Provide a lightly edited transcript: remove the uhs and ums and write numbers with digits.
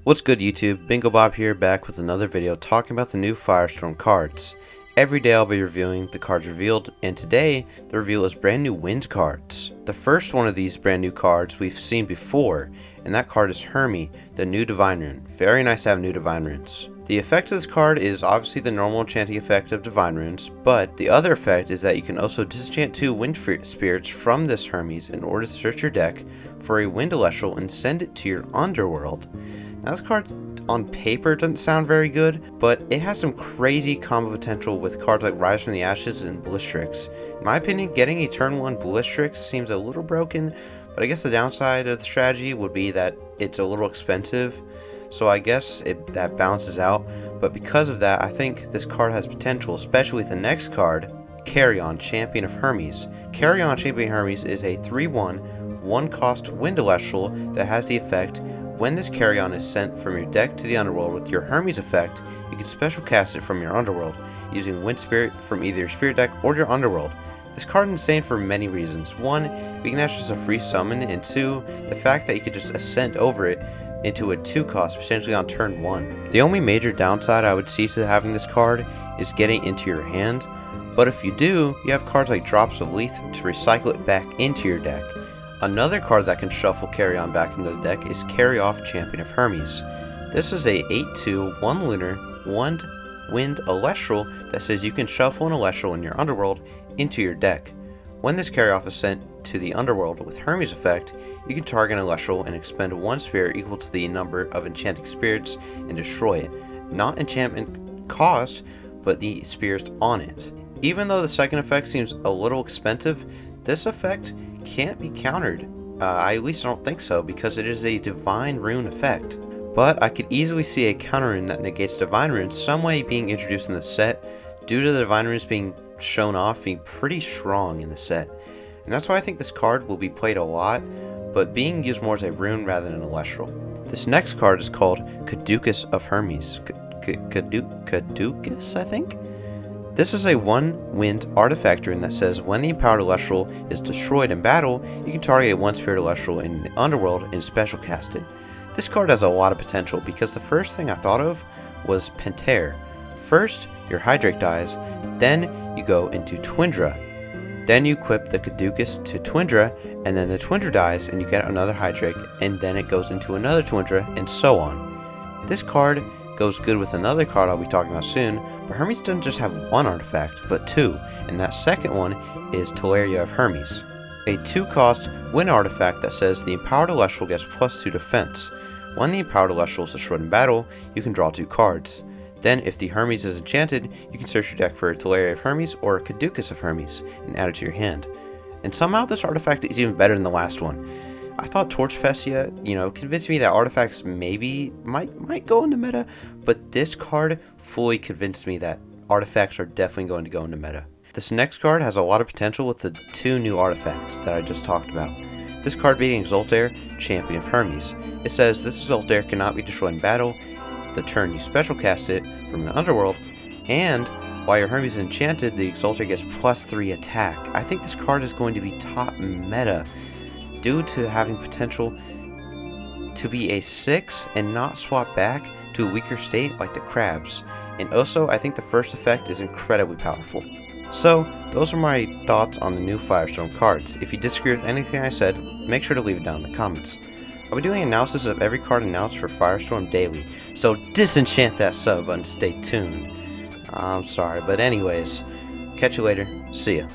What's good, YouTube? Bingo Bob here, back with another video talking about the new Firestorm cards. Every day I'll be reviewing the cards revealed, and today the reveal is brand new wind cards. The first one of these brand new cards we've seen before, and that card is Hermie, the new Divine Rune. Very nice to have new Divine Runes. The effect of this card is obviously the normal enchanting effect of Divine Runes, but the other effect is that you can also disenchant 2 Wind Spirits from this Hermes in order to search your deck for a Wind Celestial and send it to your Underworld. Now, this card on paper doesn't sound very good, but it has some crazy combo potential with cards like Rise from the Ashes and Blistrix. In my opinion, getting a turn 1 Blistrix seems a little broken, but I guess the downside of the strategy would be that it's a little expensive, so I guess that balances out. But because of that, I think this card has potential, especially with the next card, Carrion, Champion of Hermes. Carrion, Champion of Hermes is a 3/1, 1-cost Wind Celestial that has the effect: when this Carrion is sent from your deck to the Underworld with your Hermes effect, you can special cast it from your Underworld, using Wind Spirit from either your Spirit deck or your Underworld. This card is insane for many reasons. 1, being that it's just a free summon, and 2, the fact that you could just ascend over it into a 2-cost, potentially on turn 1. The only major downside I would see to having this card is getting into your hand, but if you do, you have cards like Drops of Leaf to recycle it back into your deck. Another card that can shuffle Carrion back into the deck is Carry Off, Champion of Hermes. This is a 8/2, 1 lunar, 1 wind Celestial that says you can shuffle an Celestial in your Underworld into your deck. When this Carry Off is sent to the Underworld with Hermes effect, you can target an Celestial and expend 1 spirit equal to the number of enchanting spirits and destroy it. Not enchantment cost, but the spirits on it. Even though the second effect seems a little expensive, this effect can't be countered. I at least don't think so, because it is a Divine Rune effect. But I could easily see a counter rune that negates Divine Rune some way being introduced in the set, due to the Divine Runes being shown off being pretty strong in the set. And that's why I think this card will be played a lot, but being used more as a rune rather than a celestial. This next card is called Caducus of Hermes. Caducus, I think? This is a 1 wind artifact rune that says when the empowered celestial is destroyed in battle, you can target a 1 spirit celestial in the Underworld and special cast it. This card has a lot of potential because the first thing I thought of was Pentair. First, your Hydrake dies, then you go into Twindra. Then you equip the Caducus to Twindra, and then the Twindra dies and you get another Hydrake, and then it goes into another Twindra, and so on. This card goes good with another card I'll be talking about soon, but Hermes doesn't just have 1 artifact, but 2, and that second one is Teleria of Hermes, a 2-cost wind artifact that says the empowered celestial gets +2 defense. When the empowered celestial is destroyed in battle, you can draw 2 cards. Then, if the Hermes is enchanted, you can search your deck for a Teleria of Hermes or a Caducus of Hermes and add it to your hand. And somehow this artifact is even better than the last one. I thought Torch Festia, convinced me that artifacts maybe might go into meta, but this card fully convinced me that artifacts are definitely going to go into meta. This next card has a lot of potential with the 2 new artifacts that I just talked about. This card being Exaltair, Champion of Hermes. It says this Exaltair cannot be destroyed in battle the turn you special cast it from the Underworld, and while your Hermes is enchanted, the Exaltair gets +3 attack. I think this card is going to be top meta, due to having potential to be a 6 and not swap back to a weaker state like the crabs. And also, I think the first effect is incredibly powerful. So, those are my thoughts on the new Firestorm cards. If you disagree with anything I said, make sure to leave it down in the comments. I'll be doing analysis of every card announced for Firestorm daily, so disenchant that sub button to stay tuned. I'm sorry, but anyways, catch you later. See ya.